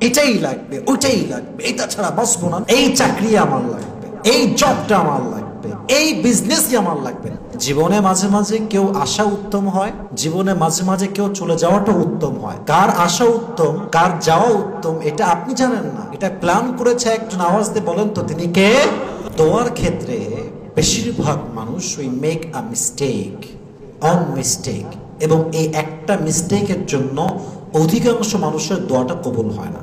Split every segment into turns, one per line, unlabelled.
এটাই লাগবে, ওইটাই লাগবে, এটা ছাড়া বাঁচবো না, এই চাকরি আমার লাগবে, এই জবটা আমার লাগবে, এই বিজনেসই আমার লাগবে না। জীবনে মাঝে মাঝে কেউ আসা উত্তম হয়, জীবনে মাঝে মাঝে কেউ চলে যাওয়াটা উত্তম হয়। কার আসা উত্তম, কার যাওয়া উত্তম এটা আপনি জানেন না, এটা প্ল্যান করেছে একজন। আওয়াজ দিয়ে বলেন তো তিনি কে? দোয়ার ক্ষেত্রে বেশিরভাগ মানুষ we make a mistake on mistake, এবং এই একটা মিস্টেকের জন্য অধিকাংশ মানুষের দোয়াটা কবুল হয় না।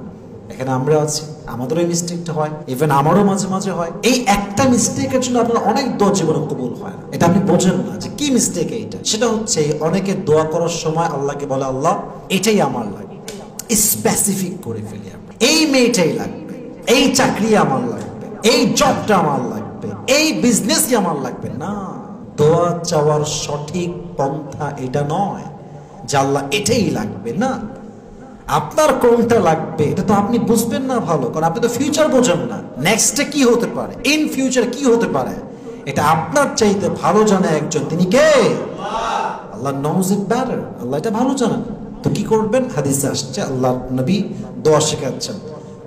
এখানে আমরা আছি, আমাদের এই মিস্টেকটা হয়, ইভেন আমারও মাঝে মাঝে হয়। এই একটা মিস্টেকের জন্য আপনার অনেক দোয়া জীবনে কবুল হয় না। এটা আপনি বোঝেন না যে কি মিস্টেক এইটা। সেটা হচ্ছে অনেকে দোয়া করার সময় আল্লাহকে বলে, আল্লাহ এটাই আমার লাগবে, স্পেসিফিক করে ফেলি আমরা, এই মেয়েটাই লাগবে, এই চাকরি আমার লাগবে, এই জবটা আমার লাগবে, এই বিজনেসই আমার লাগবে না। দোয়া চাওয়ার সঠিক পন্থা এটা নয় যে আল্লাহ এটাই লাগবে। না, আপনার কোনটা লাগবে এটা তো আপনি বুঝবেন না ভালো, কারণ আপনি তো ফিউচার বোঝেন না। নেক্সটে কি হতে পারে, ইন ফিউচার কি হতে পারে, এটা আপনার চাইতে ভালো জানে একজন, তিনি কে? আল্লাহ নোজ ইট বেটার। আল্লাহ এটা ভালো জানেন। তো কি করবেন? হাদিসে আসছে আল্লাহ নবী দোয়া শেখাচ্ছেন।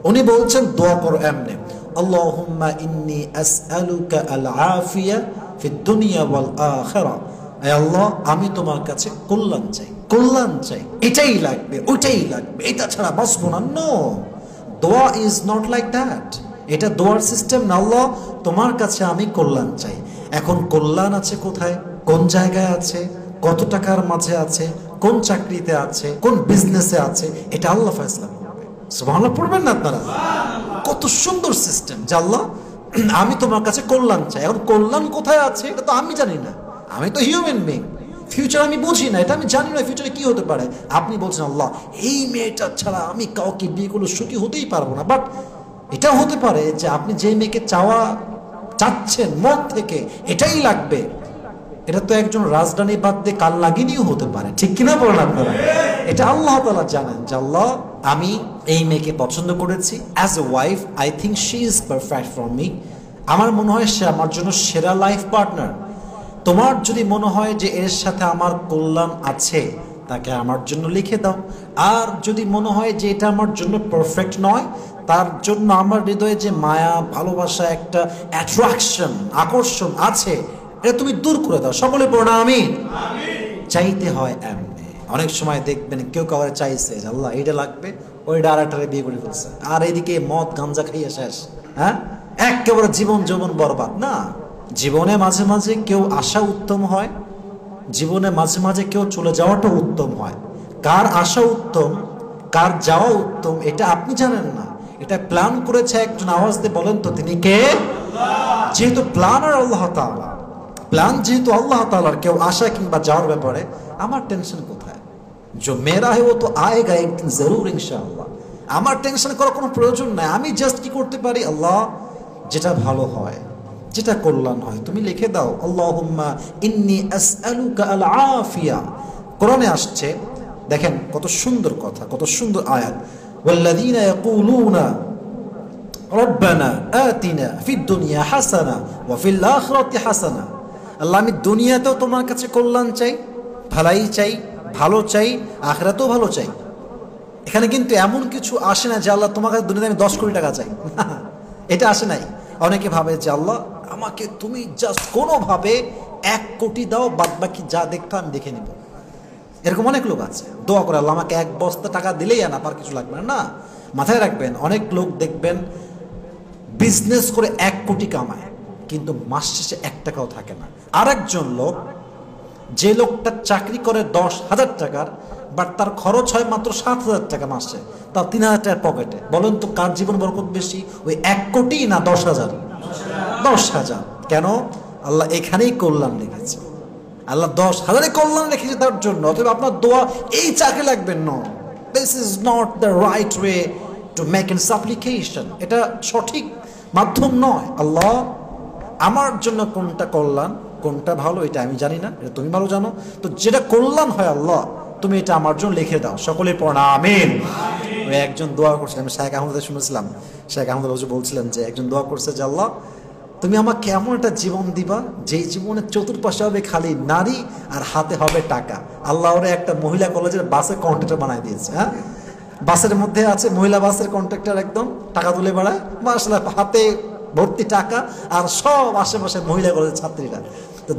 উনি বলছেন দোয়া করো এমনে, আল্লাহুম্মা ইন্নী আসআলুকা আল আফিয়া ফিদ দুনিয়া ওয়াল আখিরা। হে আল্লাহ, আমি তোমার কাছে কল্যাণ চাই, কল্যাণ চাই, এটাই লাগবে, ওইটাই লাগবে, এটা ছাড়া বাঁচবো না। নো, দোয়া ইজ নট লাইক দ্যাট। এটা দোয়ার সিস্টেম না। আল্লাহ তোমার কাছে আমি কল্যাণ চাই। এখন কল্যাণ আছে কোথায়, কোন জায়গায় আছে, কত টাকার মাঝে আছে, কোন চাকরিতে আছে, কোন বিজনেসে আছে, এটা আল্লাহ ফয়সালা করবে। সুবহানাল্লাহ পড়বেন না আপনারা? কত সুন্দর সিস্টেম যে আল্লাহ আমি তোমার কাছে কল্যাণ চাই। এখন কল্যাণ কোথায় আছে এটা তো আমি জানি না, আমি তো হিউম্যান বিং, ফিউচার আমি বুঝি না, এটা আমি জানি না ফিউচারে কি হতে পারে। আপনি বলছেন আল্লাহ এই মেয়েটা ছাড়া আমি কাউকে বিয়ে করলে সুখী হতেই পারবো না। বাট এটা হতে পারে যে আপনি যে মেয়েকে চাচ্ছেন মন থেকে এটাই লাগবে, এটা তো একজন রাজধানী বাদ দিয়ে কাল লাগিনিও হতে পারে। ঠিক কিনা বলেন আপনারা? এটা আল্লাহ তাআলা জানেন যে আল্লাহ আমি এই মেয়েকে পছন্দ করেছি, as a wife I think she is perfect for me. আমার মনে হয় সে আমার জন্য সেরা লাইফ পার্টনার। তোমার যদি মনে হয় যে এর সাথে আমার কল্যাণ আছে, তাকে আমার জন্য লিখে দাও। আর যদি মনে হয় যে এটা আমার জন্য পারফেক্ট নয়, তার জন্য আমার হৃদয়ে যে মায়া, ভালোবাসা, একটা অ্যাট্রাকশন, আকর্ষণ আছে, এটা তুমি দূর করে দাও। সকলে পড়ো না আমিন। চাইতে হয় এমনি। অনেক সময় দেখবেন কেউ কাউরে চাইছে যে আল্লাহ এইটা লাগবে, ওইটা আর একটা বিয়ে করে ফেলছে, আর এদিকে মদ গাঞ্জা খাইয়ে শেষ। হ্যাঁ, একেবারে জীবন যৌবন বরবাদ। না, জীবনে মাঝে মাঝে কেউ আসা উত্তম হয়, জীবনে মাঝে মাঝে কেউ চলে যাওয়াটা উত্তম হয়। কার আসা উত্তম, কার যাওয়া উত্তম এটা আপনি জানেন না, এটা প্ল্যান করেছে একজন। আওয়াজ দিয়ে বলেন তো তিনি কে? যেহেতু প্ল্যানার আল্লাহ তাআলা, প্ল্যান যেহেতু আল্লাহ তাআলার, কেউ আসা কিংবা যাওয়ার ব্যাপারে আমার টেনশন কোথায়? जो मेरा है वो तो आएगा एक दिन जरूर इंशाअल्लाह। আমার টেনশন করার কোনো প্রয়োজন নাই। আমি জাস্ট কি করতে পারি, আল্লাহ যেটা ভালো হয়, যেটা কল্যাণ হয় তুমি লিখে দাও। আল্লাহুম্মা ইন্নী আসআলুকা আল আফিয়া। কোরআনে আসছে, দেখেন কত সুন্দর কথা, কত সুন্দর আয়াত। ওয়াল্লাযীনা ইয়াকুলুনা রব্বানা আতিনা ফিদ দুনিয়া হাসানা ওয়া ফিল আখিরাতি হাসানা। আল্লাহ আমি দুনিয়াতেও তোমার কাছে কল্যাণ চাই, ভালাই চাই, ভালো চাই, আখিরাতেও ভালো চাই। এখানে কিন্তু এমন কিছু আসে না যে আল্লাহ তোমার কাছে দুনিয়াতে আমি 10 কোটি টাকা চাই, এটা আসে নাই। অনেকে ভাবে যে আল্লাহ আমাকে তুমি জাস্ট কোনোভাবে 1 কোটি দাও, বাদ বাকি যা দেখতে আমি দেখে নিব। এরকম অনেক লোক আছে, দোয়া করে আল্লাহ আমাকে 1 বস্তা টাকা দিলেই আমার কিছু লাগবে না। মাথায় রাখবেন, অনেক লোক দেখবেন বিজনেস করে 1 কোটি কামায়, কিন্তু মাস শেষে 1 টাকাও থাকে না। আরেকজন লোক, যে লোকটা চাকরি করে 10,000 টাকার, বাট তার খরচ হয় মাত্র 7,000 টাকা মাসে, তার 3,000 টাকার পকেটে। বলেন তো কার জীবন বরকত বেশি, ওই 1 কোটি না 10,000? 10,000। কেন? আল্লাহ এখানেই কল্যাণ রেখেছে, আল্লাহ 10,000-এ কল্যাণ রেখেছে তার জন্য। অতএব আপনার দোয়া এই চাকরি লাগবেন না, this is not the right way to make N সাপ্লিকেশন। এটা সঠিক মাধ্যম নয়। আল্লাহ আমার জন্য কোনটা কল্যাণ, কোনটা ভালো এটা আমি জানি না, এটা তুমি ভালো জানো। তো যেটা কল্যাণ হয় আল্লাহ তুমি এটা আমার জন্য লিখে দাও। সকলে পড়া আমিন। ওই একজন দোয়া করছিলেন, আমি শেখ আহমদ শুনেছিলাম, শেখ আহমদ বলছিলেন যে একজন দোয়া করছে যে আল্লাহ তুমি আমাকে এমন একটা জীবন দিবা যেই জীবনের চতুর্পাশে হবে খালি নারী আর হাতে হবে টাকা। আল্লাহ ওরে একটা মহিলা কলেজের বাসে কন্ট্রাক্টর বানাই দিয়েছে। হ্যাঁ, বাসের মধ্যে আছে, মহিলা বাসের কন্ট্রাক্টর একদম টাকা তুলে বেড়ায়, মাশাআল্লাহ হাতে ভর্তি টাকা, আর সব আশেপাশে মহিলাগুলো ছাত্রীরা। তো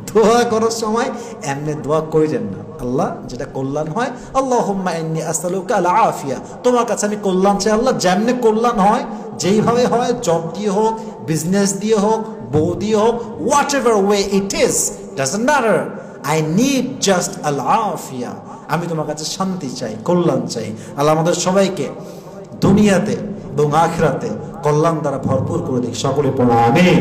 দোয়া করার সময় এমনি দোয়া কইরেন না, আল্লাহ যেটা কল্যাণ হয়, আল্লাহুম্মা ইন্নী আসআলুকা আল আফিয়া, তোমার কাছে আমি কল্যাণ চাই আল্লাহ, যেমনি কল্যাণ হয়, যেইভাবে হয়, জব দিয়ে হোক, বিজনেস দিয়ে হোক, বউ দিয়ে হোক, whatever way it is, doesn't matter, I need just আল আফিয়া, আমি তোমার কাছে শান্তি চাই, কল্যাণ চাই। আল্লাহ আমাদের সবাইকে দুনিয়াতে এবং আখিরাতে কল্যাণ দ্বারা ভরপুর করে দিক, সকলে পড়া আমিন।